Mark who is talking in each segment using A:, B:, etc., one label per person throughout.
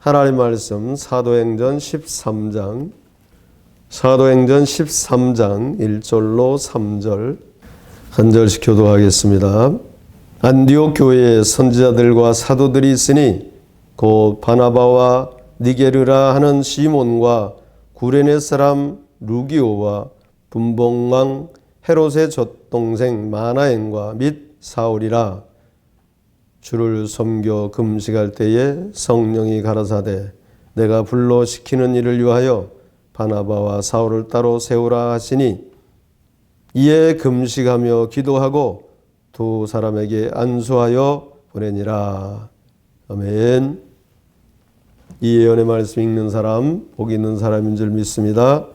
A: 하나님 말씀 사도행전 13장 1절로 3절 한 절씩 교도하겠습니다. 안디옥 교회에 선지자들과 사도들이 있으니 곧 바나바와 니게르라 하는 시몬과 구레네 사람 루기오와 분봉왕 헤롯의 젖동생 마나엔과 및 사울이라. 주를 섬겨 금식할 때에 성령이 가라사대 내가 불러 시키는 일을 위하여 바나바와 사울을 따로 세우라 하시니, 이에 금식하며 기도하고 두 사람에게 안수하여 보내니라. 아멘. 이 예언의 말씀 읽는 사람, 복 있는 사람인 줄 믿습니다.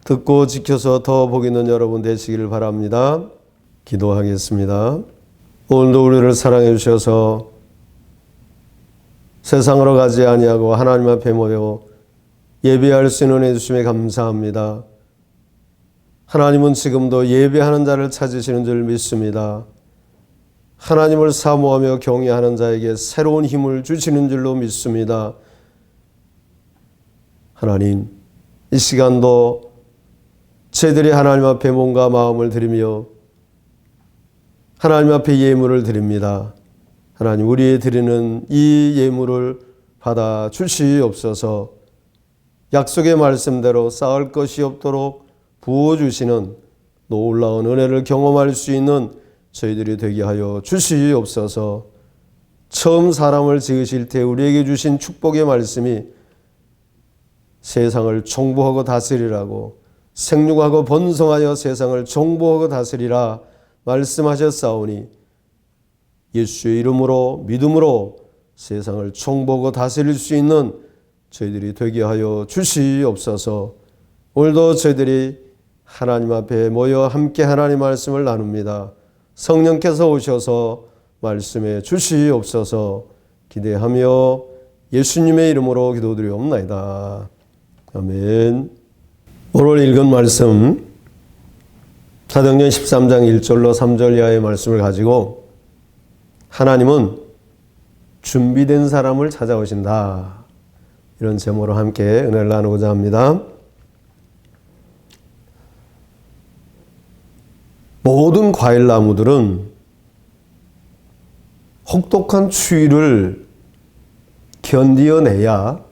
A: 듣고 지켜서 더 복 있는 여러분 되시기를 바랍니다. 기도하겠습니다. 오늘도 우리를 사랑해 주셔서 세상으로 가지 아니하고 하나님 앞에 모여 예배할 수 있는 은혜 주심에 감사합니다. 하나님은 지금도 예배하는 자를 찾으시는 줄 믿습니다. 하나님을 사모하며 경외하는 자에게 새로운 힘을 주시는 줄로 믿습니다. 하나님, 이 시간도 저희들이 하나님 앞에 몸과 마음을 드리며 하나님 앞에 예물을 드립니다. 하나님, 우리의 드리는 이 예물을 받아 주시옵소서. 약속의 말씀대로 쌓을 것이 없도록 부어주시는 놀라운 은혜를 경험할 수 있는 저희들이 되게 하여 주시옵소서. 처음 사람을 지으실 때 우리에게 주신 축복의 말씀이 세상을 정복하고 다스리라고, 생육하고 번성하여 세상을 정복하고 다스리라 말씀하셨사오니, 예수의 이름으로 믿음으로 세상을 정복하고 다스릴 수 있는 저희들이 되게 하여 주시옵소서. 오늘도 저희들이 하나님 앞에 모여 함께 하나님 말씀을 나눕니다. 성령께서 오셔서 말씀해 주시옵소서. 기대하며 예수님의 이름으로 기도드리옵나이다. 아멘. 오늘 읽은 말씀 사도행전 13장 1절로 3절 이하의 말씀을 가지고 하나님은 준비된 사람을 찾아오신다, 이런 제목으로 함께 은혜를 나누고자 합니다. 모든 과일나무들은 혹독한 추위를 견디어내야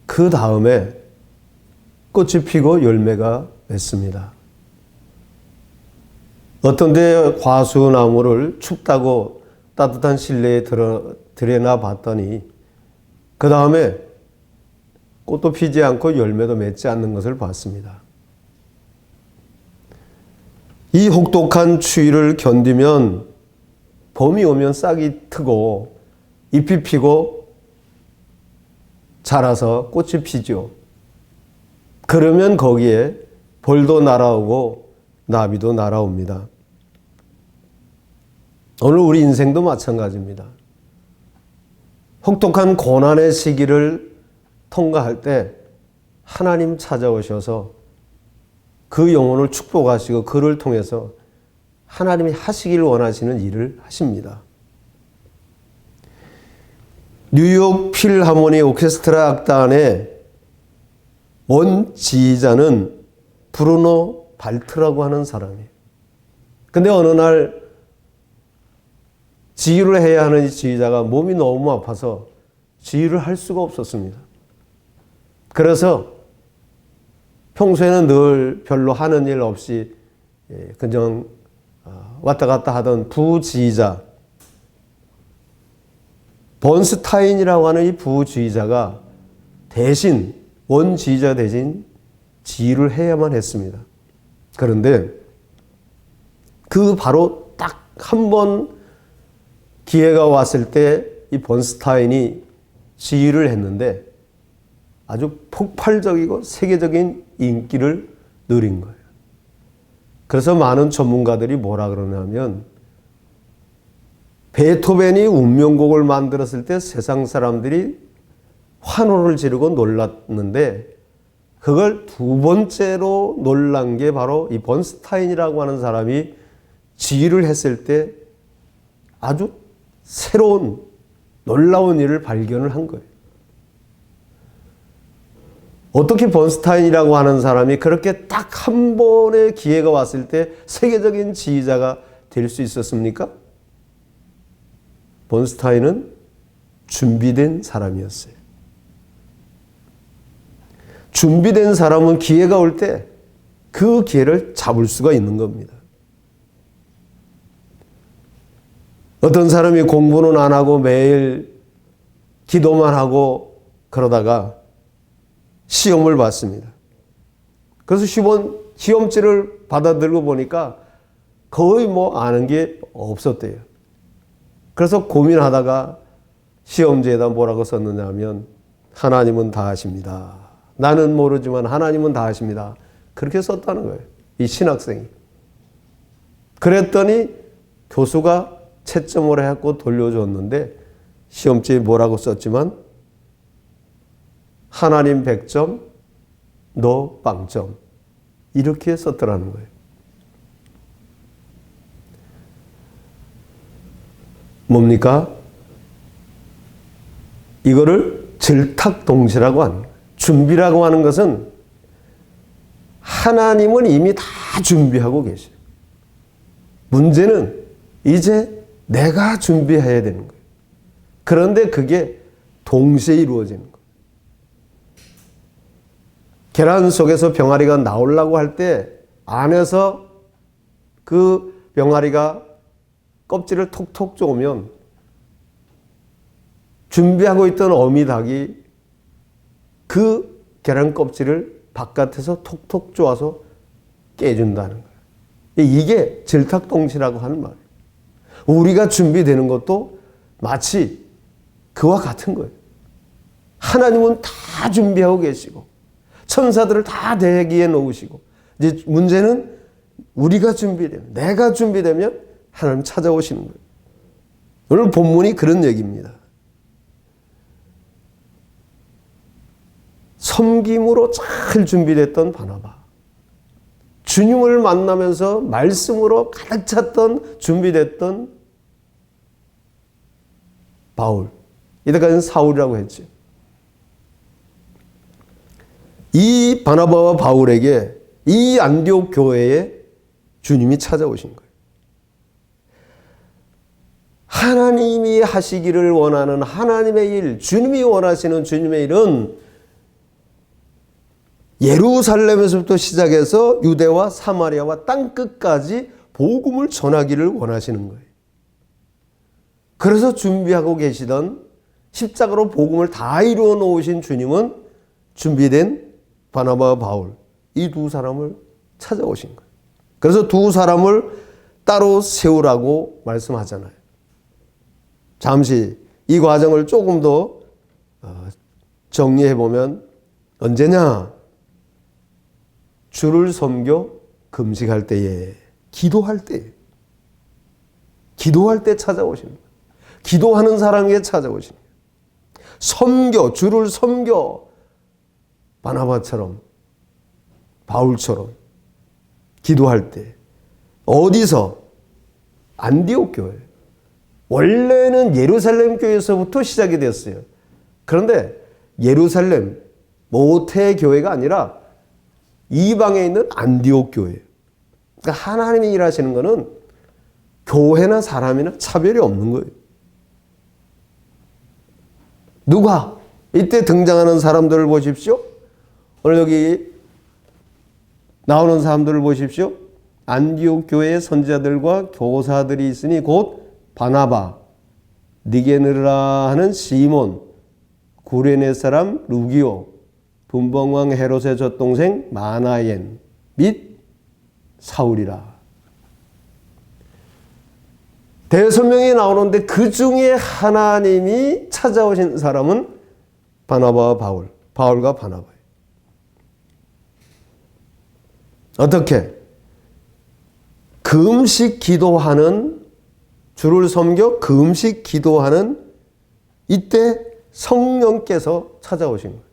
A: 그 다음에 꽃이 피고 열매가 맺습니다. 어떤 데 과수나무를 춥다고 따뜻한 실내에 들여놔 봤더니 그 다음에 꽃도 피지 않고 열매도 맺지 않는 것을 봤습니다. 이 혹독한 추위를 견디면 봄이 오면 싹이 트고 잎이 피고 자라서 꽃이 피죠. 그러면 거기에 벌도 날아오고 나비도 날아옵니다. 오늘 우리 인생도 마찬가지입니다. 혹독한 고난의 시기를 통과할 때 하나님 찾아오셔서 그 영혼을 축복하시고 그를 통해서 하나님이 하시길 원하시는 일을 하십니다. 뉴욕 필하모니 오케스트라 악단의 원지휘자는 브루노 발트라고 하는 사람이에요. 근데 어느 날 지휘를 해야 하는 이 지휘자가 몸이 너무 아파서 지휘를 할 수가 없었습니다. 그래서 평소에는 늘 별로 하는 일 없이 그냥 왔다 갔다 하던 부지휘자 번스타인이라고 하는 이 부지휘자가 대신 원지휘자 대신 지휘를 해야만 했습니다. 그런데 그 바로 딱 한 번 기회가 왔을 때 이 번스타인이 지휘를 했는데 아주 폭발적이고 세계적인 인기를 누린 거예요. 그래서 많은 전문가들이 뭐라 그러냐면 베토벤이 운명곡을 만들었을 때 세상 사람들이 환호를 지르고 놀랐는데 그걸 두 번째로 놀란 게 바로 이 번스타인이라고 하는 사람이 지휘를 했을 때 아주 새로운 놀라운 일을 발견을 한 거예요. 어떻게 번스타인이라고 하는 사람이 그렇게 딱 한 번의 기회가 왔을 때 세계적인 지휘자가 될 수 있었습니까? 번스타인은 준비된 사람이었어요. 준비된 사람은 기회가 올 때 그 기회를 잡을 수가 있는 겁니다. 어떤 사람이 공부는 안 하고 매일 기도만 하고 그러다가 시험을 봤습니다. 그래서 시험지를 받아들고 보니까 거의 아는 게 없었대요. 그래서 고민하다가 시험지에다 뭐라고 썼느냐 하면 하나님은 다 아십니다. 나는 모르지만 하나님은 다 아십니다. 그렇게 썼다는 거예요. 이 신학생이. 그랬더니 교수가 채점을 해갖고 돌려줬는데 시험지에 뭐라고 썼지만 하나님 100점, 너 빵점. 이렇게 썼더라는 거예요. 뭡니까? 이거를 질탁동시라고 하는 거예요. 준비라고 하는 것은 하나님은 이미 다 준비하고 계셔요. 문제는 이제 내가 준비해야 되는 거예요. 그런데 그게 동시에 이루어지는 거예요. 계란 속에서 병아리가 나오려고 할 때 안에서 그 병아리가 껍질을 톡톡 쪼으면 준비하고 있던 어미닭이 그 계란 껍질을 바깥에서 톡톡 쪼아서 깨준다는 거예요. 이게 질탁동시라고 하는 말이에요. 우리가 준비되는 것도 마치 그와 같은 거예요. 하나님은 다 준비하고 계시고 천사들을 다 대기에 놓으시고 이제 문제는 우리가 준비되면 내가 준비되면 하나님 찾아오시는 거예요. 오늘 본문이 그런 얘기입니다. 섬김으로 잘 준비됐던 바나바, 주님을 만나면서 말씀으로 가득 찼던 준비됐던 바울, 이때까지는 사울이라고 했죠. 이 바나바와 바울에게 이 안디옥 교회에 주님이 찾아오신 거예요. 하나님이 하시기를 원하는 하나님의 일, 주님이 원하시는 주님의 일은 예루살렘에서부터 시작해서 유대와 사마리아와 땅끝까지 복음을 전하기를 원하시는 거예요. 그래서 준비하고 계시던 십자가로 복음을 다 이루어 놓으신 주님은 준비된 바나바와 바울, 이 두 사람을 찾아오신 거예요. 그래서 두 사람을 따로 세우라고 말씀하잖아요. 잠시 이 과정을 조금 더 정리해 보면 언제냐? 주를 섬겨 금식할 때에, 기도할 때 찾아오시는 거예요. 기도하는 사람에게 찾아오시는 거예요. 섬겨, 주를 섬겨 바나바처럼 바울처럼 기도할 때 어디서? 안디옥 교회. 원래는 예루살렘 교회에서부터 시작이 됐어요. 그런데 예루살렘 모태 교회가 아니라 이방에 있는 안디옥 교회. 그러니까 하나님이 일하시는 것은 교회나 사람이나 차별이 없는 거예요. 누가? 이때 등장하는 사람들을 보십시오. 오늘 여기 나오는 사람들을 보십시오. 안디옥 교회의 선지자들과 교사들이 있으니 곧 바나바, 니게느라 하는 시몬, 구레네 사람 루기오, 분봉왕 헤롯의 젖동생 마나엔 및 사울이라. 대여섯 명이 나오는데 그 중에 하나님이 찾아오신 사람은 바나바와 바울, 바울과 바나바예요. 어떻게? 금식 기도하는, 주를 섬겨 금식 기도하는 이때 성령께서 찾아오신 거예요.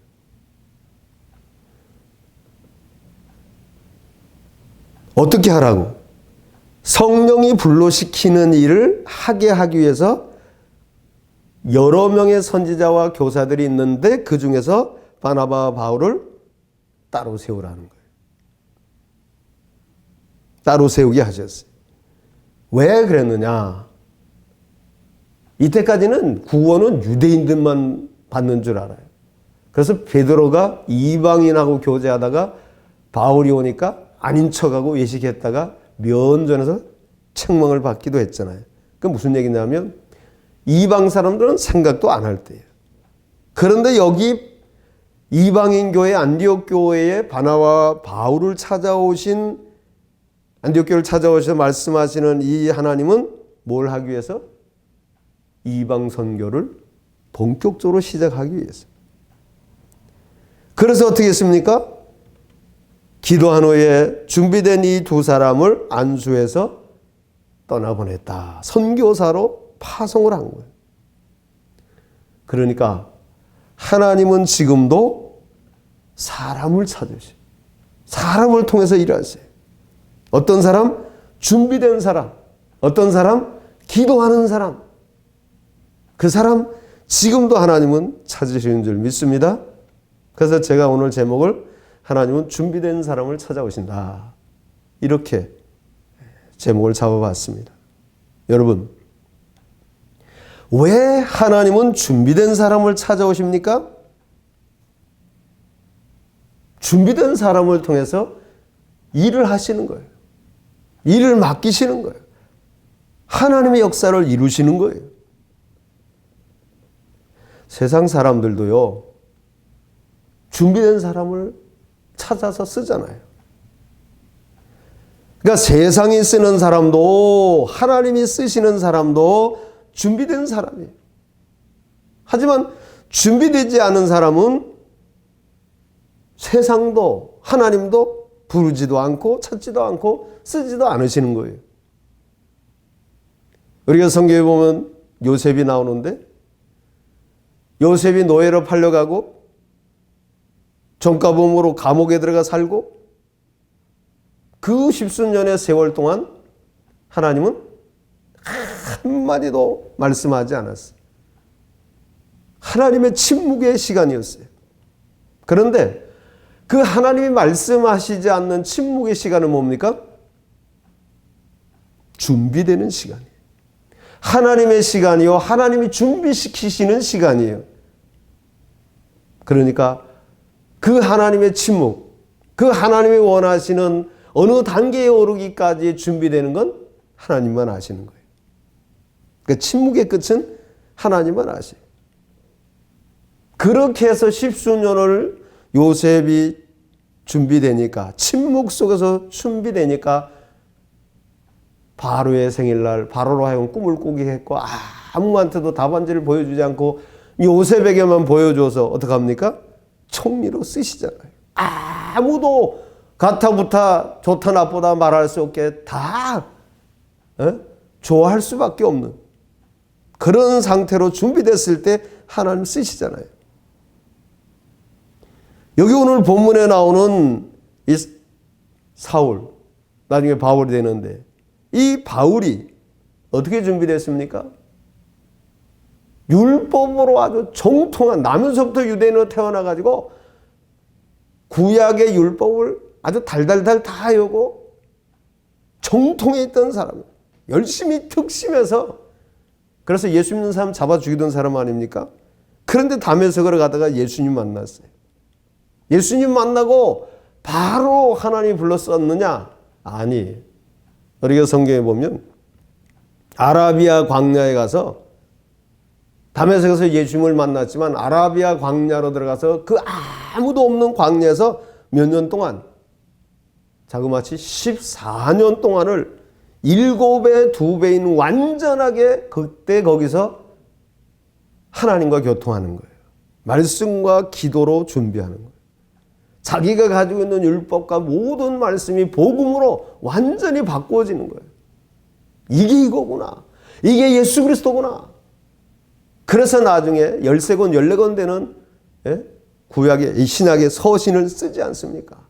A: 어떻게 하라고? 성령이 불러시키는 일을 하게 하기 위해서 여러 명의 선지자와 교사들이 있는데 그 중에서 바나바와 바울을 따로 세우라는 거예요. 따로 세우게 하셨어요. 왜 그랬느냐? 이때까지는 구원은 유대인들만 받는 줄 알아요. 그래서 베드로가 이방인하고 교제하다가 바울이 오니까 아닌 척하고 외식했다가 면전에서 책망을 받기도 했잖아요. 그 무슨 얘기냐면 이방 사람들은 생각도 안 할 때예요. 그런데 여기 이방인 교회 안디옥 교회에 바나바와 바울을 찾아오신 안디옥 교회를 찾아오셔서 말씀하시는 이 하나님은 뭘 하기 위해서? 이방 선교를 본격적으로 시작하기 위해서. 그래서 어떻게 했습니까? 기도한 후에 준비된 이 두 사람을 안수해서 떠나보냈다. 선교사로 파송을 한 거예요. 그러니까 하나님은 지금도 사람을 찾으셔. 사람을 통해서 일하세요. 어떤 사람? 준비된 사람. 어떤 사람? 기도하는 사람. 그 사람 지금도 하나님은 찾으시는 줄 믿습니다. 그래서 제가 오늘 제목을 하나님은 준비된 사람을 찾아오신다. 이렇게 제목을 잡아봤습니다. 여러분, 왜 하나님은 준비된 사람을 찾아오십니까? 준비된 사람을 통해서 일을 하시는 거예요. 일을 맡기시는 거예요. 하나님의 역사를 이루시는 거예요. 세상 사람들도요, 준비된 사람을 찾아서 쓰잖아요. 그러니까 세상이 쓰는 사람도 하나님이 쓰시는 사람도 준비된 사람이에요. 하지만 준비되지 않은 사람은 세상도 하나님도 부르지도 않고 찾지도 않고 쓰지도 않으시는 거예요. 우리가 성경에 보면 요셉이 나오는데 요셉이 노예로 팔려가고 전과범으로 감옥에 들어가 살고 그 십수년의 세월 동안 하나님은 한마디도 말씀하지 않았어요. 하나님의 침묵의 시간이었어요. 그런데 그 하나님이 말씀하시지 않는 침묵의 시간은 뭡니까? 준비되는 시간이에요. 하나님의 시간이요. 하나님이 준비시키시는 시간이에요. 그러니까 그 하나님의 침묵, 그 하나님이 원하시는 어느 단계에 오르기까지 준비되는 건 하나님만 아시는 거예요. 그러니까 침묵의 끝은 하나님만 아세요. 그렇게 해서 십수년을 요셉이 준비되니까, 침묵 속에서 준비되니까 바로의 생일날 바로로 하여금 꿈을 꾸게 했고 아무한테도 답안지를 보여주지 않고 요셉에게만 보여줘서 어떡합니까? 총리로 쓰시잖아요. 아무도 가타부타 좋다 나쁘다 말할 수 없게 다 좋아할 수밖에 없는 그런 상태로 준비됐을 때 하나님 쓰시잖아요. 여기 오늘 본문에 나오는 이 사울, 나중에 바울이 되는데 이 바울이 어떻게 준비됐습니까? 율법으로 아주 정통한, 나면서부터 유대인으로 태어나가지고 구약의 율법을 아주 달달달 다 외우고 정통에 있던 사람, 열심히 특심해서 그래서 예수 믿는 사람 잡아 죽이던 사람 아닙니까? 그런데 다메섹으로 가다가 예수님 만났어요. 예수님 만나고 바로 하나님이 불렀었느냐? 아니, 우리가 성경에 보면 아라비아 광야에 가서 다메섹에서 예수님을 만났지만 아라비아 광야로 들어가서 그 아무도 없는 광야에서 몇 년 동안 자그마치 14년 동안을 7배, 2배인 완전하게 그때 거기서 하나님과 교통하는 거예요. 말씀과 기도로 준비하는 거예요. 자기가 가지고 있는 율법과 모든 말씀이 복음으로 완전히 바꾸어지는 거예요. 이게 이거구나. 이게 예수 그리스도구나. 그래서 나중에 13권, 14권 되는 구약의, 신약의 서신을 쓰지 않습니까?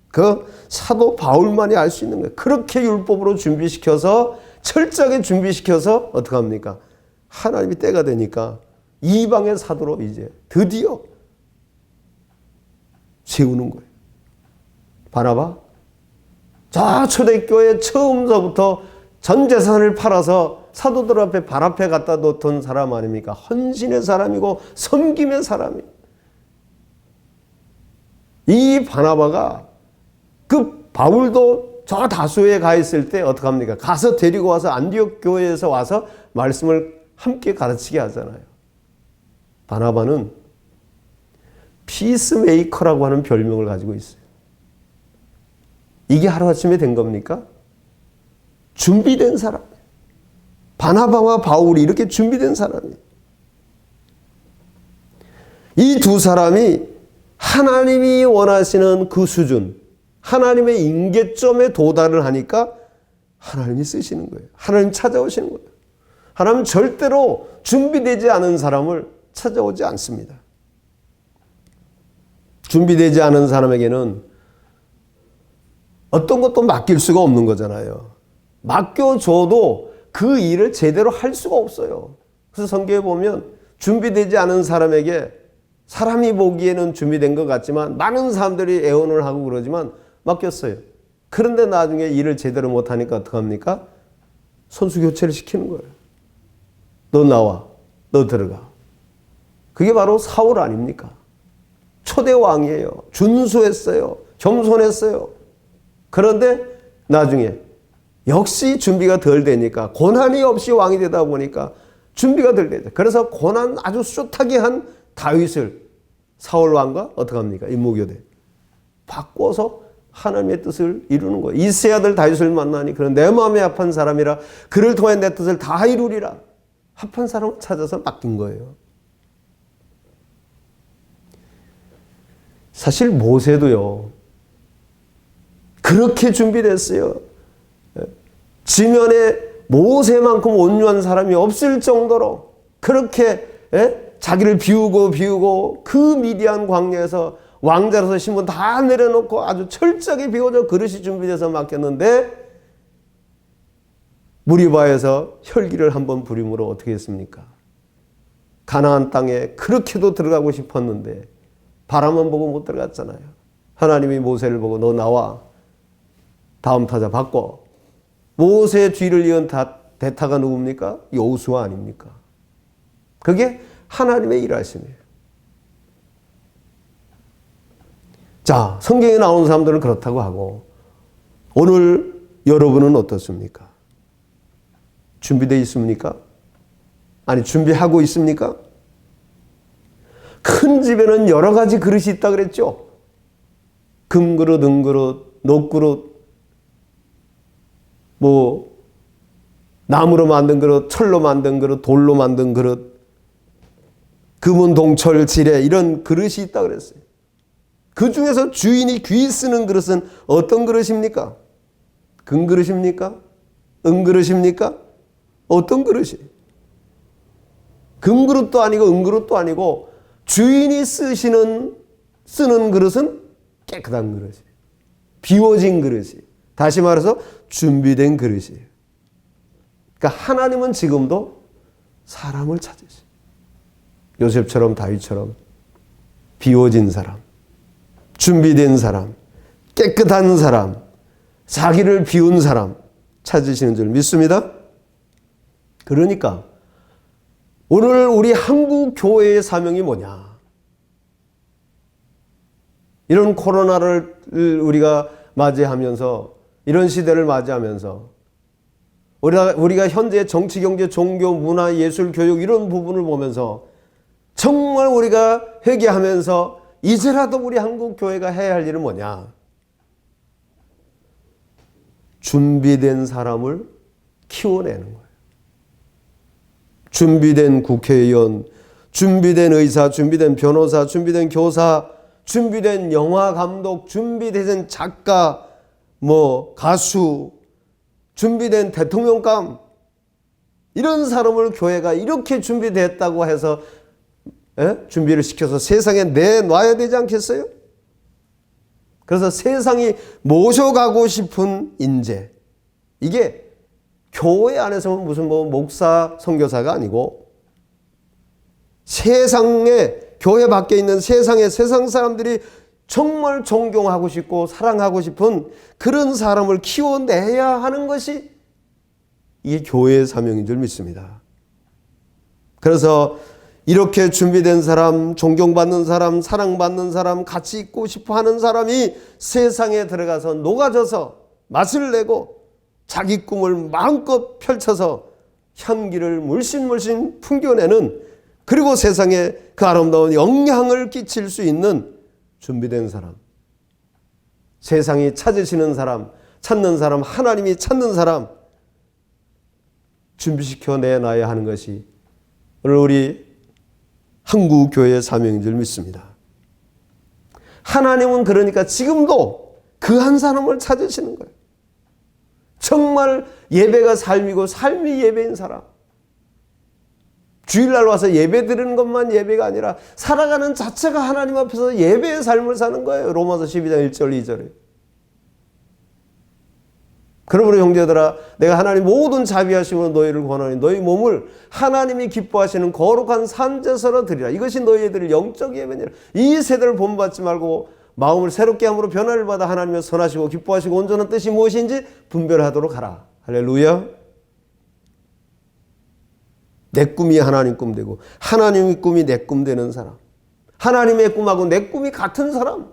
A: 그 사도 바울만이 알 수 있는 거예요. 그렇게 율법으로 준비시켜서 철저하게 준비시켜서 어떻게 합니까? 하나님이 때가 되니까 이방의 사도로 이제 드디어 세우는 거예요. 바나바? 저 초대교회 처음서부터 전 재산을 팔아서 사도들 앞에 발 앞에 갖다 놓던 사람 아닙니까? 헌신의 사람이고 섬김의 사람이에요. 이 바나바가 그 바울도 저 다수에 가 있을 때 어떡합니까? 가서 데리고 와서 안디옥 교회에서 와서 말씀을 함께 가르치게 하잖아요. 바나바는 피스메이커라고 하는 별명을 가지고 있어요. 이게 하루아침에 된 겁니까? 준비된 사람. 바나바와 바울이 이렇게 준비된 사람이에요. 이 두 사람이 하나님이 원하시는 그 수준, 하나님의 임계점에 도달을 하니까 하나님이 쓰시는 거예요. 하나님 찾아오시는 거예요. 하나님은 절대로 준비되지 않은 사람을 찾아오지 않습니다. 준비되지 않은 사람에게는 어떤 것도 맡길 수가 없는 거잖아요. 맡겨줘도 그 일을 제대로 할 수가 없어요. 그래서 성경에 보면 준비되지 않은 사람에게 사람이 보기에는 준비된 것 같지만 많은 사람들이 애원을 하고 그러지만 맡겼어요. 그런데 나중에 일을 제대로 못하니까 어떡합니까? 선수 교체를 시키는 거예요. 너 나와. 너 들어가. 그게 바로 사울 아닙니까? 초대 왕이에요. 준수했어요. 겸손했어요. 그런데 나중에 역시 준비가 덜 되니까 고난이 없이 왕이 되다 보니까 준비가 덜 되죠. 그래서 고난 아주 숱하게 한 다윗을 사울 왕과 어떡합니까? 임무교대 바꿔서 하나님의 뜻을 이루는 거예요. 이세 아들 다윗을 만나니 그는 내 마음에 합한 사람이라 그를 통해 내 뜻을 다 이루리라. 합한 사람을 찾아서 맡긴 거예요. 사실 모세도요. 그렇게 준비됐어요. 지면에 모세만큼 온유한 사람이 없을 정도로 그렇게 자기를 비우고 그 미디안 광야에서 왕자로서 신분 다 내려놓고 아주 철저하게 비워져 그릇이 준비돼서 맡겼는데 무리바에서 혈기를 한번 부림으로 어떻게 했습니까? 가나안 땅에 그렇게도 들어가고 싶었는데 바람만 보고 못 들어갔잖아요. 하나님이 모세를 보고 너 나와. 다음 타자 바꿔. 모세의 뒤를 이은 대타가 누굽니까? 여호수아 아닙니까? 그게 하나님의 일하심이에요. 자, 성경에 나오는 사람들은 그렇다고 하고 오늘 여러분은 어떻습니까? 준비되어 있습니까? 아니 준비하고 있습니까? 큰 집에는 여러 가지 그릇이 있다 그랬죠? 금그릇, 은그릇, 녹그릇, 나무로 만든 그릇, 철로 만든 그릇, 돌로 만든 그릇, 금은 동철, 지뢰 이런 그릇이 있다 그랬어요. 그 중에서 주인이 귀 쓰는 그릇은 어떤 그릇입니까? 금그릇입니까? 은그릇입니까? 어떤 그릇이에요? 금그릇도 아니고 은그릇도 아니고 주인이 쓰는 그릇은 깨끗한 그릇이에요. 비워진 그릇이에요. 다시 말해서 준비된 그릇이에요. 그러니까 하나님은 지금도 사람을 찾으세요. 요셉처럼 다윗처럼 비워진 사람, 준비된 사람, 깨끗한 사람, 자기를 비운 사람 찾으시는 줄 믿습니다. 그러니까 오늘 우리 한국 교회의 사명이 뭐냐? 이런 코로나를 우리가 맞이하면서 이런 시대를 맞이하면서 우리가 현재 정치, 경제, 종교, 문화, 예술, 교육 이런 부분을 보면서 정말 우리가 회개하면서 이제라도 우리 한국 교회가 해야 할 일은 뭐냐? 준비된 사람을 키워내는 거예요. 준비된 국회의원, 준비된 의사, 준비된 변호사, 준비된 교사, 준비된 영화 감독, 준비된 작가, 가수, 준비된 대통령감 이런 사람을 교회가 이렇게 준비됐다고 해서 준비를 시켜서 세상에 내놔야 되지 않겠어요? 그래서 세상이 모셔가고 싶은 인재 이게 교회 안에서 무슨 목사, 선교사가 아니고 세상에 교회 밖에 있는 세상 사람들이 정말 존경하고 싶고 사랑하고 싶은 그런 사람을 키워내야 하는 것이 이게 교회의 사명인 줄 믿습니다. 그래서 이렇게 준비된 사람, 존경받는 사람, 사랑받는 사람, 같이 있고 싶어 하는 사람이 세상에 들어가서 녹아져서 맛을 내고 자기 꿈을 마음껏 펼쳐서 향기를 물씬 풍겨내는, 그리고 세상에 그 아름다운 영향을 끼칠 수 있는 준비된 사람, 세상이 찾으시는 사람, 찾는 사람, 하나님이 찾는 사람 준비시켜 내놔야 하는 것이 오늘 우리 한국교회의 사명인 줄 믿습니다. 하나님은 그러니까 지금도 그 한 사람을 찾으시는 거예요. 정말 예배가 삶이고 삶이 예배인 사람, 주일날 와서 예배 드리는 것만 예배가 아니라 살아가는 자체가 하나님 앞에서 예배의 삶을 사는 거예요. 로마서 12장 1절 2절에. 그러므로 형제들아, 내가 하나님 모든 자비하심으로 너희를 권하니 너희 몸을 하나님이 기뻐하시는 거룩한 산제사로 드리라. 이것이 너희들 영적 예배니라. 이 세대를 본받지 말고 마음을 새롭게 함으로 변화를 받아 하나님의 선하시고 기뻐하시고 온전한 뜻이 무엇인지 분별하도록 하라. 할렐루야. 내 꿈이 하나님 꿈 되고 하나님의 꿈이 내 꿈 되는 사람, 하나님의 꿈하고 내 꿈이 같은 사람,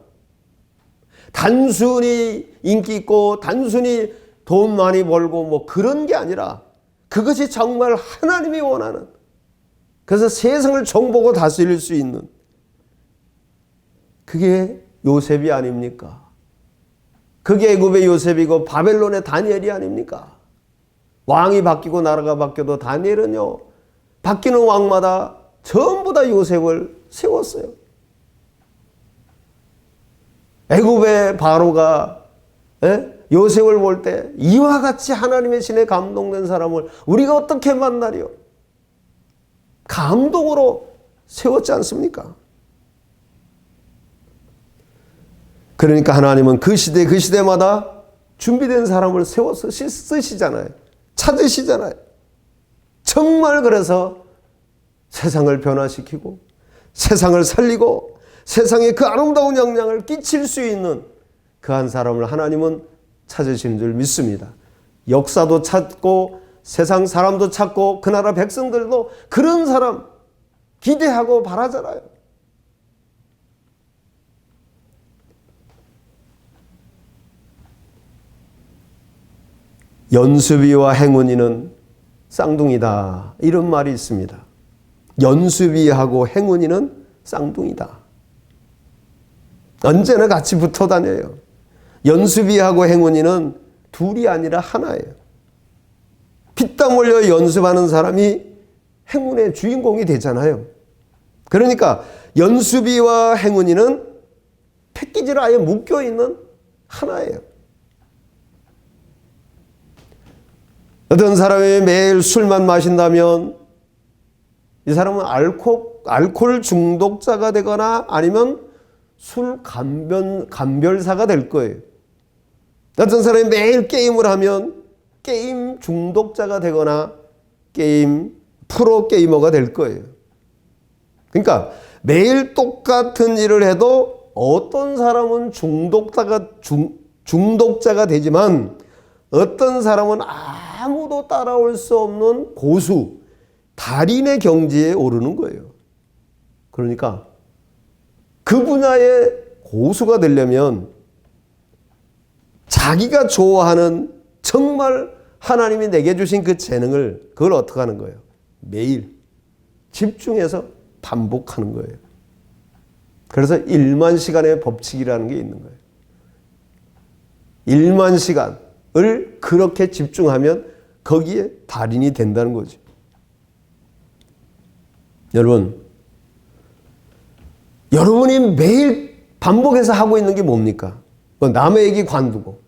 A: 단순히 인기 있고 단순히 돈 많이 벌고 뭐 그런 게 아니라 그것이 정말 하나님이 원하는, 그래서 세상을 정보고 다스릴 수 있는, 그게 요셉이 아닙니까? 그게 애굽의 요셉이고 바벨론의 다니엘이 아닙니까? 왕이 바뀌고 나라가 바뀌어도 다니엘은요, 바뀌는 왕마다 전부 다 요셉을 세웠어요. 애굽의 바로가 요셉을 볼 때 이와 같이 하나님의 신에 감동된 사람을 우리가 어떻게 만나리요? 감동으로 세웠지 않습니까? 그러니까 하나님은 그 시대 그 시대마다 준비된 사람을 세워서 쓰시잖아요. 찾으시잖아요. 정말 그래서 세상을 변화시키고 세상을 살리고 세상에 그 아름다운 영향을 끼칠 수 있는 그 한 사람을 하나님은 찾으시는 줄 믿습니다. 역사도 찾고 세상 사람도 찾고 그 나라 백성들도 그런 사람 기대하고 바라잖아요. 연수비와 행운이는 쌍둥이다, 이런 말이 있습니다. 연수비하고 행운이는 쌍둥이다. 언제나 같이 붙어 다녀요. 연수비하고 행운이는 둘이 아니라 하나예요. 피땀 흘려 연습하는 사람이 행운의 주인공이 되잖아요. 그러니까 연수비와 행운이는 패키지로 아예 묶여있는 하나예요. 어떤 사람이 매일 술만 마신다면 이 사람은 알코올 중독자가 되거나 아니면 술 감별사가 될 거예요. 어떤 사람이 매일 게임을 하면 게임 중독자가 되거나 게임 프로 게이머가 될 거예요. 그러니까 매일 똑같은 일을 해도 어떤 사람은 중독자가 되지만 어떤 사람은 아무도 따라올 수 없는 고수, 달인의 경지에 오르는 거예요. 그러니까 그 분야의 고수가 되려면 자기가 좋아하는 정말 하나님이 내게 주신 그 재능을, 그걸 어떻게 하는 거예요? 매일 집중해서 반복하는 거예요. 그래서 1만 시간의 법칙이라는 게 있는 거예요. 1만 시간을 그렇게 집중하면 거기에 달인이 된다는 거죠. 여러분이 매일 반복해서 하고 있는 게 뭡니까? 남의 얘기 관두고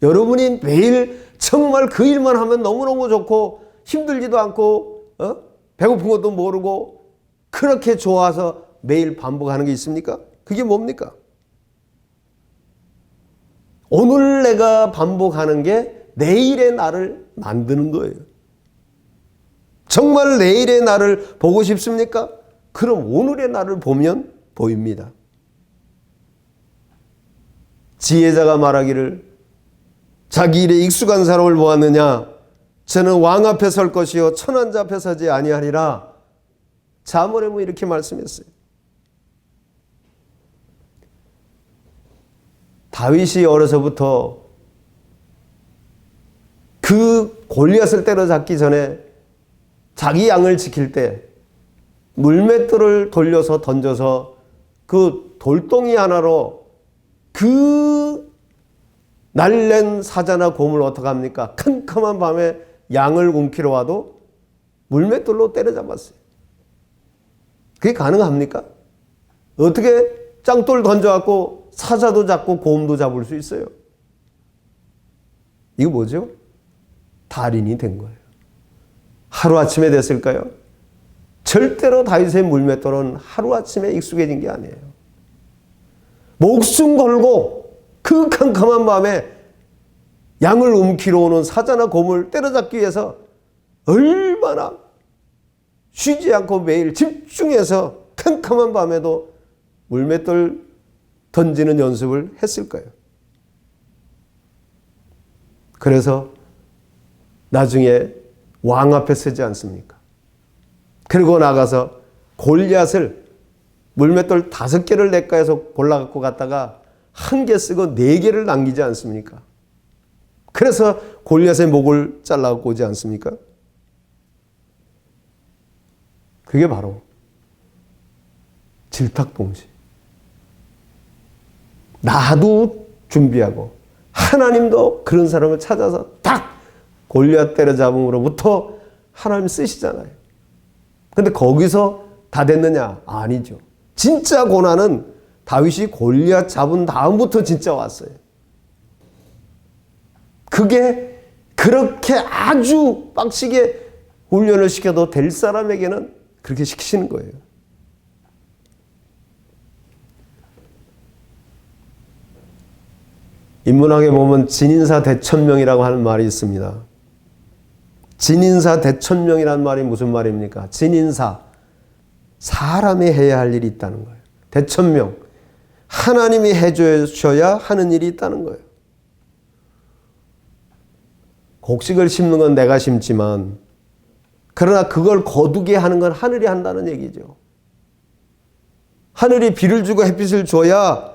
A: 여러분이 매일 정말 그 일만 하면 너무너무 좋고 힘들지도 않고 배고픈 것도 모르고 그렇게 좋아서 매일 반복하는 게 있습니까? 그게 뭡니까? 오늘 내가 반복하는 게 내일의 나를 만드는 거예요. 정말 내일의 나를 보고 싶습니까? 그럼 오늘의 나를 보면 보입니다. 지혜자가 말하기를 자기 일에 익숙한 사람을 보았느냐? 저는 왕 앞에 설 것이요 천한 자 앞에 서지 아니하리라. 잠언에 뭐 이렇게 말씀했어요. 다윗이 어려서부터 그 골리앗을 때려잡기 전에 자기 양을 지킬 때 물맷돌을 돌려서 던져서 그 돌덩이 하나로 그 날랜 사자나 곰을 어떡합니까? 캄캄한 밤에 양을 움키러 와도 물맷돌로 때려잡았어요. 그게 가능합니까? 어떻게 짱돌 던져갖고 사자도 잡고 곰도 잡을 수 있어요? 이거 뭐죠? 달인이 된 거예요. 하루아침에 됐을까요? 절대로 다윗의 물맷돌은 하루아침에 익숙해진 게 아니에요. 목숨 걸고 그 캄캄한 밤에 양을 움키러 오는 사자나 곰을 때려잡기 위해서 얼마나 쉬지 않고 매일 집중해서 캄캄한 밤에도 물맷돌 던지는 연습을 했을까요? 그래서 나중에 왕 앞에 서지 않습니까? 그리고 나가서 골리앗을 물맷돌 5개를 냇가에서 골라갖고 갔다가 1개 쓰고 4개를 남기지 않습니까? 그래서 골리앗의 목을 잘라갖고 오지 않습니까? 그게 바로 질탁동시. 나도 준비하고 하나님도 그런 사람을 찾아서 딱 골리앗 때려잡음으로부터 하나님 쓰시잖아요. 근데 거기서 다 됐느냐? 아니죠. 진짜 고난은 다윗이 골리앗 잡은 다음부터 진짜 왔어요. 그게 그렇게 아주 빡시게 훈련을 시켜도 될 사람에게는 그렇게 시키시는 거예요. 인문학에 보면 진인사 대천명이라고 하는 말이 있습니다. 진인사 대천명이라는 말이 무슨 말입니까? 진인사, 사람이 해야 할 일이 있다는 거예요. 대천명, 하나님이 해주셔야 하는 일이 있다는 거예요. 곡식을 심는 건 내가 심지만 그러나 그걸 거두게 하는 건 하늘이 한다는 얘기죠. 하늘이 비를 주고 햇빛을 줘야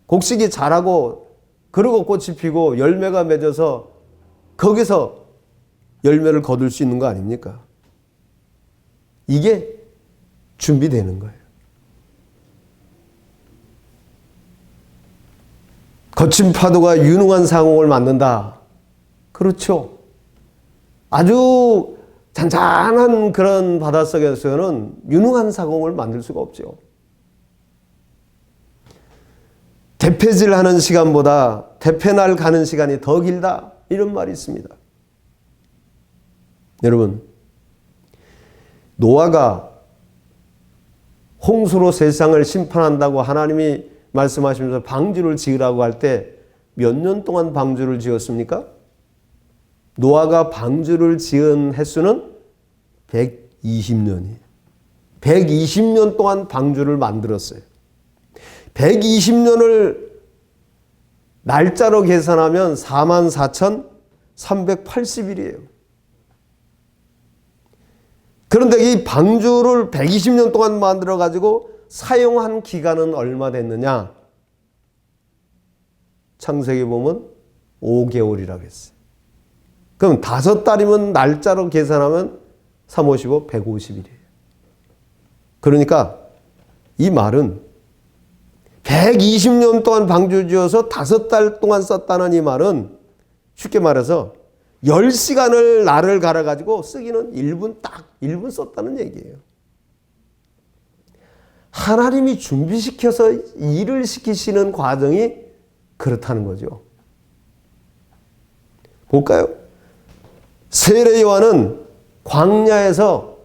A: 곡식이 자라고 그리고 꽃이 피고 열매가 맺어서 거기서 열매를 거둘 수 있는 거 아닙니까? 이게 준비되는 거예요. 거친 파도가 유능한 상홍을 만든다. 그렇죠. 아주 잔잔한 그런 바닷속에서는 유능한 상홍을 만들 수가 없죠. 대패질 하는 시간보다 대패날 가는 시간이 더 길다. 이런 말이 있습니다. 여러분, 노아가 홍수로 세상을 심판한다고 하나님이 말씀하시면서 방주를 지으라고 할 때 몇 년 동안 방주를 지었습니까? 노아가 방주를 지은 횟수는 120년이에요. 120년 동안 방주를 만들었어요. 120년을 날짜로 계산하면 44,380일이에요. 그런데 이 방주를 120년 동안 만들어가지고 사용한 기간은 얼마 됐느냐? 창세기 보면 5개월이라고 했어요. 그럼 5달이면 날짜로 계산하면 3, 5, 15, 150일이에요. 그러니까 이 말은 120년 동안 방주 지어서 5달 동안 썼다는 이 말은 쉽게 말해서 10시간을 날을 갈아가지고 쓰기는 1분 딱 1분 썼다는 얘기예요. 하나님이 준비시켜서 일을 시키시는 과정이 그렇다는 거죠. 볼까요? 세례 요한은 광야에서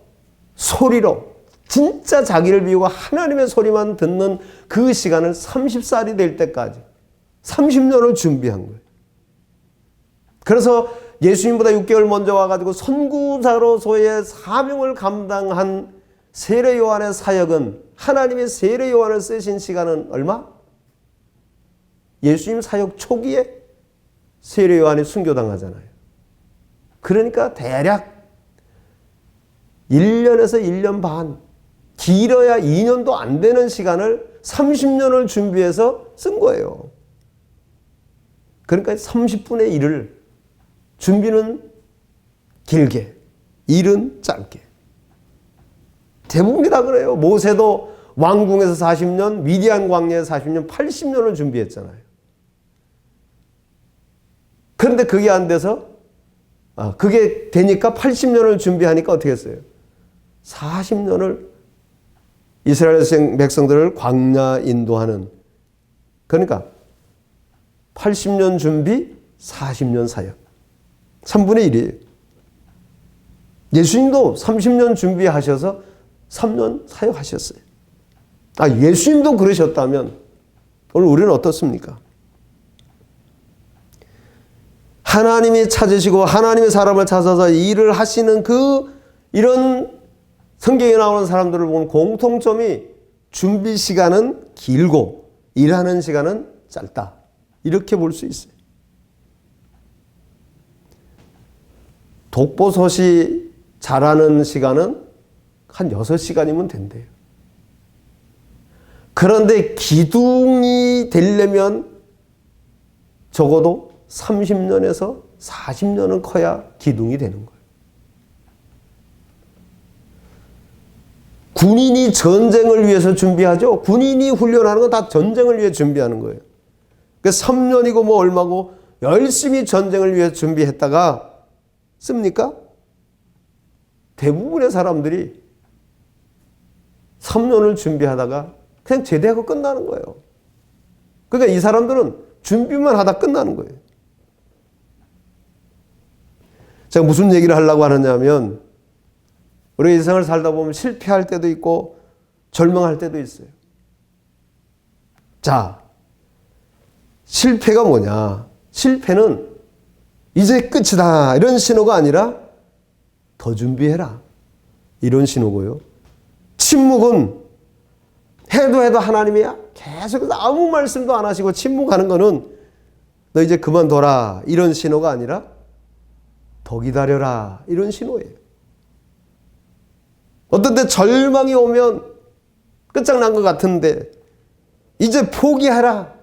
A: 소리로 진짜 자기를 비우고 하나님의 소리만 듣는 그 시간을 30살이 될 때까지 30년을 준비한 거예요. 그래서 예수님보다 6개월 먼저 와가지고 선구자로서의 사명을 감당한 세례 요한의 사역은 하나님의 세례 요한을 쓰신 시간은 얼마? 예수님 사역 초기에 세례 요한이 순교당하잖아요. 그러니까 대략 1년에서 1년 반, 길어야 2년도 안 되는 시간을 30년을 준비해서 쓴 거예요. 그러니까 30분의 1을 준비는 길게, 일은 짧게. 대부분이 다 그래요. 모세도 왕궁에서 40년, 미디안 광야에서 40년, 80년을 준비했잖아요. 그런데 그게 안 돼서, 그게 되니까 80년을 준비하니까 어떻게 했어요? 40년을 이스라엘 백성들을 광야 인도하는, 그러니까 80년 준비, 40년 사역. 3분의 1이에요. 예수님도 30년 준비하셔서 3년 사역하셨어요. 예수님도 그러셨다면 오늘 우리는 어떻습니까? 하나님이 찾으시고 하나님의 사람을 찾아서 일을 하시는 이런 성경에 나오는 사람들을 보면 공통점이 준비 시간은 길고 일하는 시간은 짧다. 이렇게 볼 수 있어요. 독버섯이 자라는 시간은 한 6시간이면 된대요. 그런데 기둥이 되려면 적어도 30년에서 40년은 커야 기둥이 되는 거예요. 군인이 전쟁을 위해서 준비하죠. 군인이 훈련하는 건 다 전쟁을 위해 준비하는 거예요. 그래서 3년이고 뭐 얼마고 열심히 전쟁을 위해 준비했다가 씁니까? 대부분의 사람들이 3년을 준비하다가 그냥 제대하고 끝나는 거예요. 그러니까 이 사람들은 준비만 하다 끝나는 거예요. 제가 무슨 얘기를 하려고 하느냐면 우리가 인생을 살다 보면 실패할 때도 있고 절망할 때도 있어요. 자, 실패가 뭐냐? 실패는 이제 끝이다 이런 신호가 아니라 더 준비해라 이런 신호고요. 침묵은 해도 하나님이 계속해서 아무 말씀도 안 하시고 침묵하는 거는 너 이제 그만둬라 이런 신호가 아니라 더 기다려라 이런 신호예요. 어떤 때 절망이 오면 끝장난 것 같은데 이제 포기하라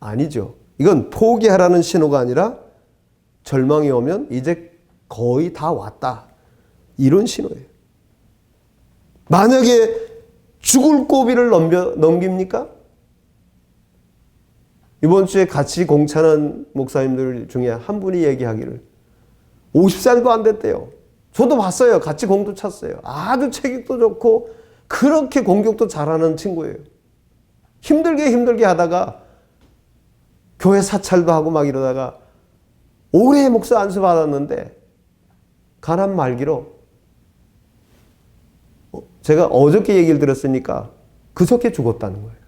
A: 아니죠. 이건 포기하라는 신호가 아니라 절망이 오면 이제 거의 다 왔다 이런 신호예요. 만약에 죽을 고비를 넘깁니까? 이번 주에 같이 공찬한 목사님들 중에 한 분이 얘기하기를 50살도 안 됐대요. 저도 봤어요. 같이 공도 찼어요. 아주 체격도 좋고 그렇게 공격도 잘하는 친구예요. 힘들게 하다가 교회 사찰도 하고 막 이러다가 오래 목사 안수 받았는데 가난 말기로 제가 어저께 얘기를 들었으니까 그저께 죽었다는 거예요.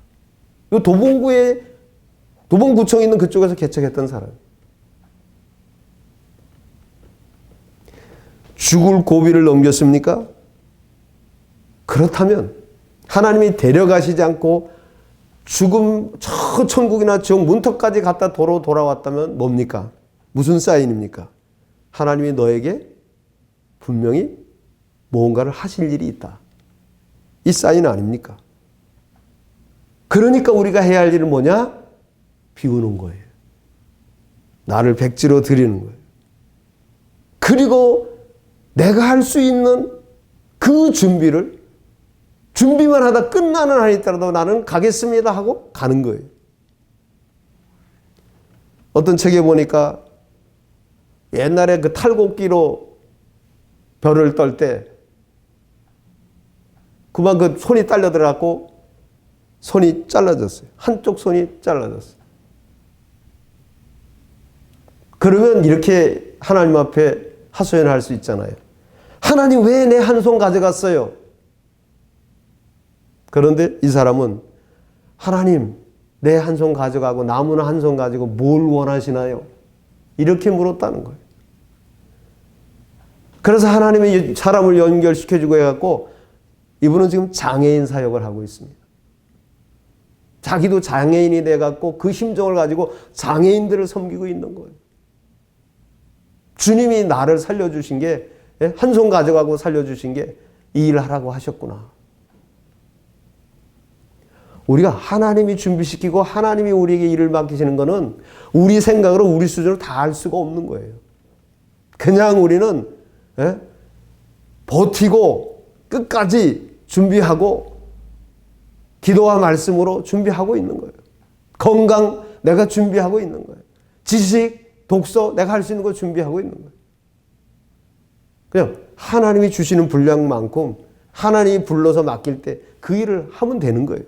A: 이 도봉구청에 있는 그쪽에서 개척했던 사람. 죽을 고비를 넘겼습니까? 그렇다면 하나님이 데려가시지 않고 죽음 저 천국이나 지옥 문턱까지 갔다 돌아왔다면 뭡니까? 무슨 사인입니까? 하나님이 너에게 분명히 무언가를 하실 일이 있다. 이 사인 아닙니까? 그러니까 우리가 해야 할 일은 뭐냐? 비우는 거예요. 나를 백지로 드리는 거예요. 그리고 내가 할 수 있는 그 준비만 하다 끝나는 한이 있더라도 나는 가겠습니다 하고 가는 거예요. 어떤 책에 보니까 옛날에 그 탈곡기로 별을 떨 때 그만 그 손이 딸려 들어갔고 손이 잘라졌어요. 한쪽 손이 잘라졌어요. 그러면 이렇게 하나님 앞에 하소연을 할 수 있잖아요. 하나님 왜 내 한 손 가져갔어요? 그런데 이 사람은 하나님 내 한 손 가져가고 남은 한 손 가지고 뭘 원하시나요? 이렇게 물었다는 거예요. 그래서 하나님이 사람을 연결시켜주고 해갖고 이분은 지금 장애인 사역을 하고 있습니다. 자기도 장애인이 돼갖고 그 심정을 가지고 장애인들을 섬기고 있는 거예요. 주님이 나를 살려주신 게, 한 손 가져가고 살려주신 게 이 일을 하라고 하셨구나. 우리가 하나님이 준비시키고 하나님이 우리에게 일을 맡기시는 것은 우리 생각으로 우리 수준으로 다 할 수가 없는 거예요. 그냥 우리는 버티고 끝까지 준비하고 기도와 말씀으로 준비하고 있는 거예요. 건강 내가 준비하고 있는 거예요. 지식, 독서 내가 할 수 있는 거 준비하고 있는 거예요. 그냥 하나님이 주시는 분량만큼 하나님이 불러서 맡길 때 그 일을 하면 되는 거예요.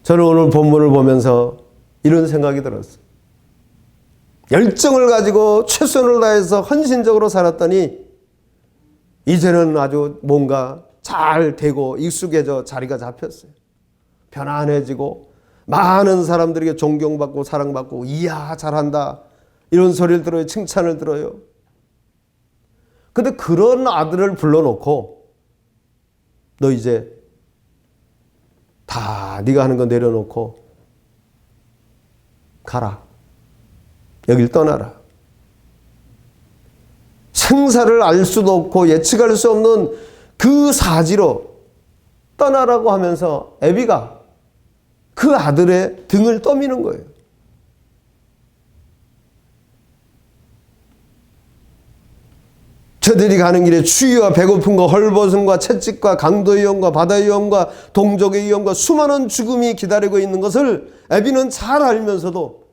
A: 저는 오늘 본문을 보면서 이런 생각이 들었어요. 열정을 가지고 최선을 다해서 헌신적으로 살았더니 이제는 아주 뭔가 잘 되고 익숙해져 자리가 잡혔어요. 편안해지고 많은 사람들에게 존경받고 사랑받고 이야 잘한다 이런 소리를 들어요. 칭찬을 들어요. 근데 그런 아들을 불러놓고 너 이제 다 네가 하는 거 내려놓고 가라. 여길 떠나라. 생사를 알 수도 없고 예측할 수 없는 그 사지로 떠나라고 하면서 애비가 그 아들의 등을 떠미는 거예요. 저들이 가는 길에 추위와 배고픔과 헐벗음과 채찍과 강도의 위험과 바다의 위험과 동족의 위험과 수많은 죽음이 기다리고 있는 것을 애비는 잘 알면서도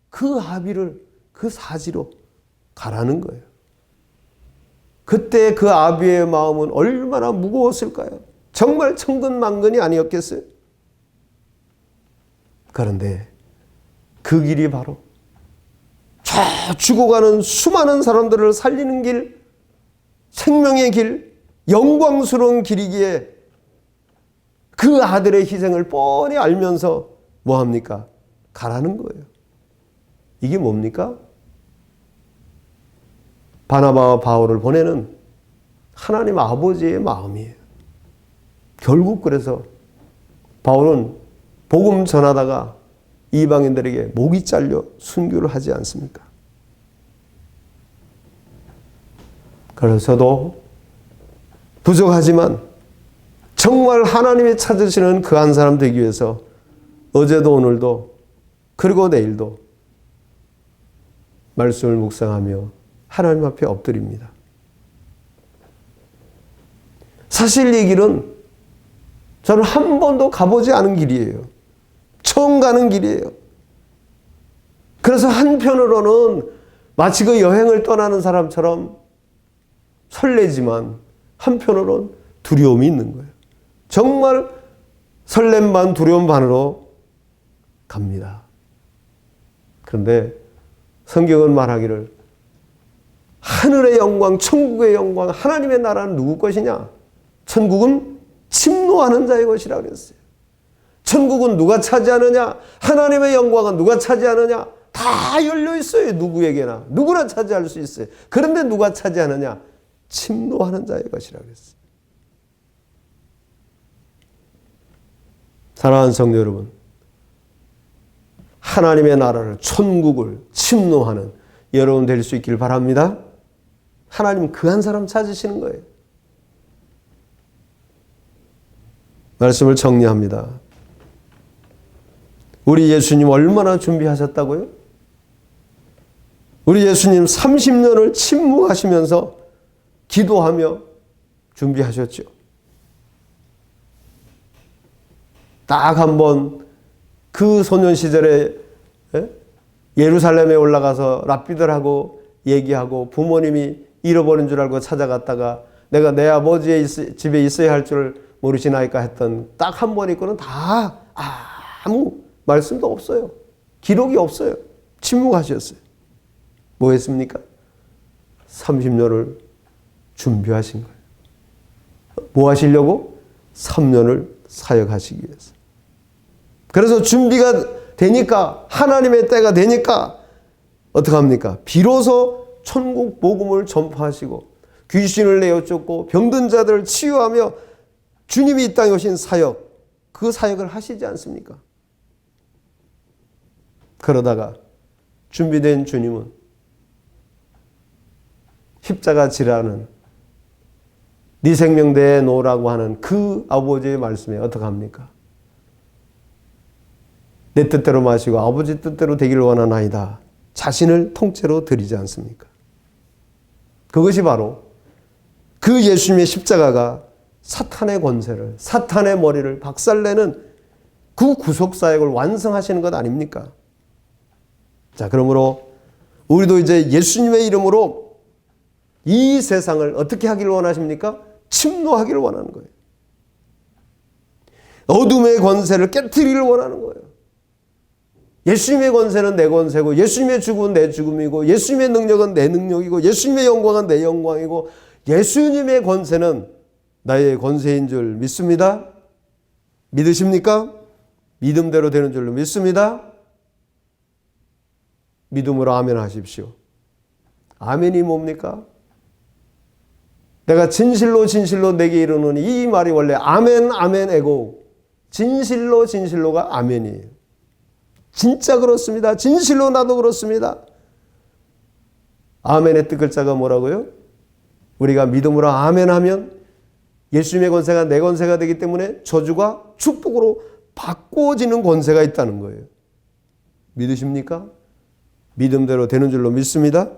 A: 그 아비를 그 사지로 가라는 거예요. 그때 그 아비의 마음은 얼마나 무거웠을까요? 정말 천근만근이 아니었겠어요? 그런데 그 길이 바로 저 죽어가는 수많은 사람들을 살리는 길, 생명의 길, 영광스러운 길이기에 그 아들의 희생을 뻔히 알면서 뭐합니까? 가라는 거예요. 이게 뭡니까? 바나바와 바울을 보내는 하나님 아버지의 마음이에요. 결국 그래서 바울은 복음 전하다가 이방인들에게 목이 잘려 순교를 하지 않습니까? 그래서도 부족하지만 정말 하나님이 찾으시는 그 한 사람 되기 위해서 어제도 오늘도 그리고 내일도 말씀을 묵상하며 하나님 앞에 엎드립니다. 사실 이 길은 저는 한 번도 가보지 않은 길이에요. 처음 가는 길이에요. 그래서 한편으로는 마치 그 여행을 떠나는 사람처럼 설레지만 한편으로는 두려움이 있는 거예요. 정말 설렘 반 두려움 반으로 갑니다. 그런데 성경은 말하기를 하늘의 영광, 천국의 영광, 하나님의 나라는 누구 것이냐? 천국은 침노하는 자의 것이라고 그랬어요. 천국은 누가 차지하느냐? 하나님의 영광은 누가 차지하느냐? 다 열려 있어요. 누구에게나. 누구나 차지할 수 있어요. 그런데 누가 차지하느냐? 침노하는 자의 것이라고 했어요. 사랑하는 성도 여러분, 하나님의 나라를, 천국을 침노하는 여러분 될 수 있기를 바랍니다. 하나님은 그 한 사람 찾으시는 거예요. 말씀을 정리합니다. 우리 예수님 얼마나 준비하셨다고요? 우리 예수님 30년을 침묵하시면서 기도하며 준비하셨죠. 딱 한 번 그 소년 시절에 예루살렘에 올라가서 랍비들하고 얘기하고 부모님이 잃어버린 줄 알고 찾아갔다가 내가 내 아버지의 집에 있어야 할 줄 모르시나이까 했던 딱 한 번 있고는 다 아무 말씀도 없어요. 기록이 없어요. 침묵하셨어요. 뭐 했습니까? 30년을 준비하신 거예요. 뭐 하시려고? 3년을 사역하시기 위해서. 그래서 준비가 되니까, 하나님의 때가 되니까 어떻게 합니까? 비로소 천국 복음을 전파하시고 귀신을 내어쫓고 병든 자들을 치유하며 주님이 이 땅에 오신 사역, 그 사역을 하시지 않습니까? 그러다가 준비된 주님은 십자가 지라는 네 생명 내놓으라고 하는 그 아버지의 말씀에 어떻게 합니까? 내 뜻대로 마시고 아버지 뜻대로 되기를 원하나이다. 자신을 통째로 드리지 않습니까? 그것이 바로 그 예수님의 십자가가 사탄의 권세를, 사탄의 머리를 박살내는 그 구속사역을 완성하시는 것 아닙니까? 자, 그러므로 우리도 이제 예수님의 이름으로 이 세상을 어떻게 하기를 원하십니까? 침노하기를 원하는 거예요. 어둠의 권세를 깨트리기를 원하는 거예요. 예수님의 권세는 내 권세고, 예수님의 죽음은 내 죽음이고, 예수님의 능력은 내 능력이고, 예수님의 영광은 내 영광이고, 예수님의 권세는 나의 권세인 줄 믿습니다. 믿으십니까? 믿음대로 되는 줄로 믿습니다. 믿음으로 아멘 하십시오. 아멘이 뭡니까? 내가 진실로 진실로 내게 이르노니, 이 말이 원래 아멘 아멘 에고, 진실로 진실로가 아멘이에요. 진짜 그렇습니다. 진실로 나도 그렇습니다. 아멘의 뜻 글자가 뭐라고요? 우리가 믿음으로 아멘 하면 예수님의 권세가 내 권세가 되기 때문에 저주가 축복으로 바꿔지는 권세가 있다는 거예요. 믿으십니까? 믿음대로 되는 줄로 믿습니다.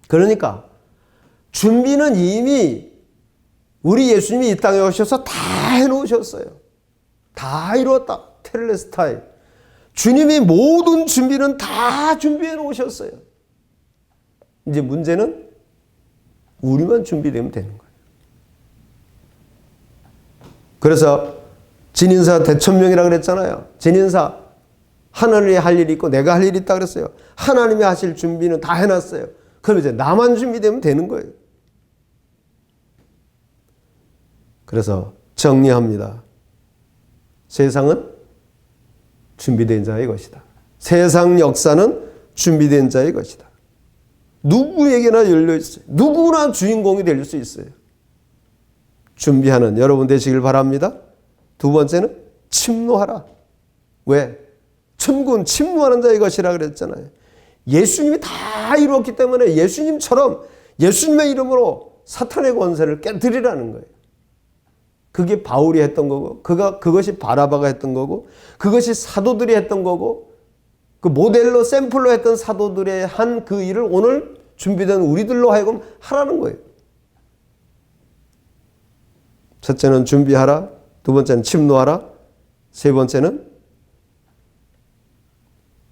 A: 그러니까 준비는 이미 우리 예수님이 이 땅에 오셔서 다 해놓으셨어요. 다 이루었다. 텔레스타이. 주님이 모든 준비는 다 준비해 놓으셨어요. 이제 문제는 우리만 준비되면 되는 거예요. 그래서 진인사 대천명이라고 그랬잖아요. 진인사, 하나님이 할 일이 있고 내가 할 일이 있다 그랬어요. 하나님이 하실 준비는 다 해놨어요. 그럼 이제 나만 준비되면 되는 거예요. 그래서 정리합니다. 세상은 준비된 자의 것이다. 세상 역사는 준비된 자의 것이다. 누구에게나 열려 있어요. 누구나 주인공이 될 수 있어요. 준비하는 여러분 되시길 바랍니다. 두 번째는 침노하라. 왜? 천국은 침노하는 자의 것이라 그랬잖아요. 예수님이 다 이루었기 때문에 예수님처럼 예수님의 이름으로 사탄의 권세를 깨뜨리라는 거예요. 그게 바울이 했던 거고, 그것이 바라바가 했던 거고, 그것이 사도들이 했던 거고, 그 모델로 샘플로 했던 사도들의 한 그 일을 오늘 준비된 우리들로 하여금 하라는 거예요. 첫째는 준비하라. 두 번째는 침노하라. 세 번째는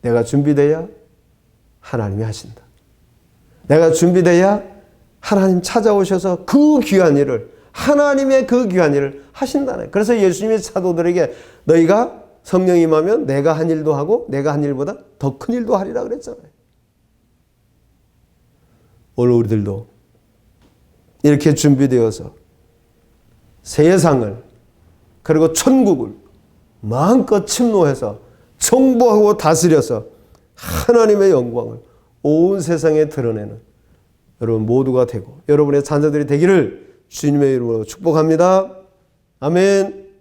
A: 내가 준비돼야 하나님이 하신다. 내가 준비돼야 하나님 찾아오셔서 그 귀한 일을, 하나님의 그 귀한 일을 하신다네. 그래서 예수님의 사도들에게 너희가 성령 임하면 내가 한 일도 하고 내가 한 일보다 더 큰 일도 하리라 그랬잖아요. 오늘 우리들도 이렇게 준비되어서 세상을 그리고 천국을 마음껏 침노해서 정복하고 다스려서 하나님의 영광을 온 세상에 드러내는 여러분 모두가 되고 여러분의 자녀들이 되기를 주님의 이름으로 축복합니다. 아멘.